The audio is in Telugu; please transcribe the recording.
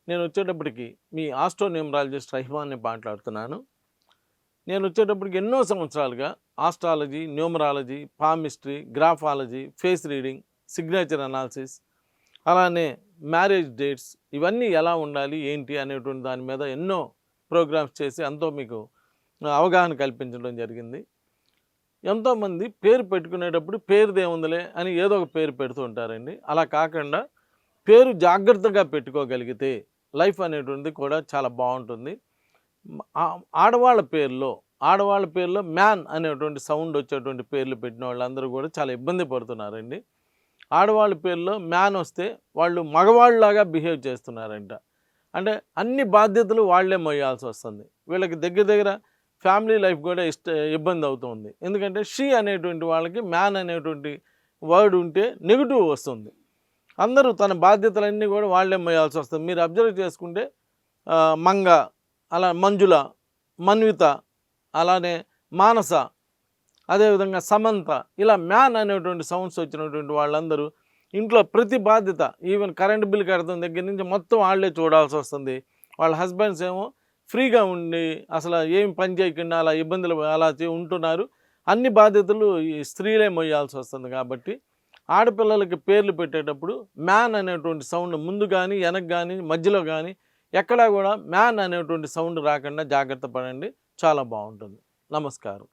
నేను వచ్చేటప్పటికి మీ ఆస్ట్రోన్యూమరాలజిస్ట్ రహిమాన్ని మాట్లాడుతున్నాను. నేను వచ్చేటప్పటికి ఎన్నో సంవత్సరాలుగా astrology, numerology, palmistry, graphology, face reading, signature analysis, అలానే మ్యారేజ్ డేట్స్ ఇవన్నీ ఎలా ఉండాలి ఏంటి అనేటువంటి దాని మీద ఎన్నో ప్రోగ్రామ్స్ చేసి ఎంతో మీకు అవగాహన కల్పించడం జరిగింది. ఎంతోమంది పేరు పెట్టుకునేటప్పుడు పేరుదేముందిలే అని ఏదో ఒక పేరు పెడుతూ ఉంటారండి. అలా కాకుండా పేరు జాగ్రత్తగా పెట్టుకోగలిగితే లైఫ్ అనేటువంటిది కూడా చాలా బాగుంటుంది. ఆడవాళ్ళ పేరులో మ్యాన్ అనేటువంటి సౌండ్ వచ్చేటువంటి పేర్లు పెట్టిన వాళ్ళందరూ కూడా చాలా ఇబ్బంది పడుతున్నారండి. ఆడవాళ్ళ పేరులో మ్యాన్ వస్తే వాళ్ళు మగవాళ్ళలాగా బిహేవ్ చేస్తున్నారంట. అంటే అన్ని బాధ్యతలు వాళ్ళే మోయాల్సి వస్తుంది. వీళ్ళకి దగ్గర ఫ్యామిలీ లైఫ్ కూడా ఇబ్బంది అవుతుంది. ఎందుకంటే షీ అనేటువంటి వాళ్ళకి మ్యాన్ అనేటువంటి వర్డ్ ఉంటే నెగిటివ్ వస్తుంది. అందరూ తన బాధ్యతలన్నీ కూడా వాళ్ళే మోయాల్సి వస్తుంది. మీరు అబ్జర్వ్ చేసుకుంటే మంగ, అలా మంజుల, మన్విత, అలానే మానస, అదేవిధంగా సమంత, ఇలా మ్యాన్ అనేటువంటి సౌండ్స్ వచ్చినటువంటి వాళ్ళందరూ ఇంట్లో ప్రతి బాధ్యత, ఈవెన్ కరెంట్ బిల్ కడతాం దగ్గర నుంచి మొత్తం వాళ్ళే చూడాల్సి వస్తుంది. వాళ్ళ హస్బెండ్స్ ఏమో ఫ్రీగా ఉండి అసలు ఏం పని చేయకుండా అలా ఇబ్బందులు అలా ఉంటున్నారు. అన్ని బాధ్యతలు ఈ స్త్రీలే మొయ్యాల్సి వస్తుంది. కాబట్టి ఆడపిల్లలకి పేర్లు పెట్టేటప్పుడు మ్యాన్ అనేటువంటి సౌండ్ ముందు కానీ వెనక కానీ మధ్యలో కానీ ఎక్కడా కూడా మ్యాన్ అనేటువంటి సౌండ్ రాకుండా జాగ్రత్త పడండి. చాలా బాగుంటుంది. నమస్కారం.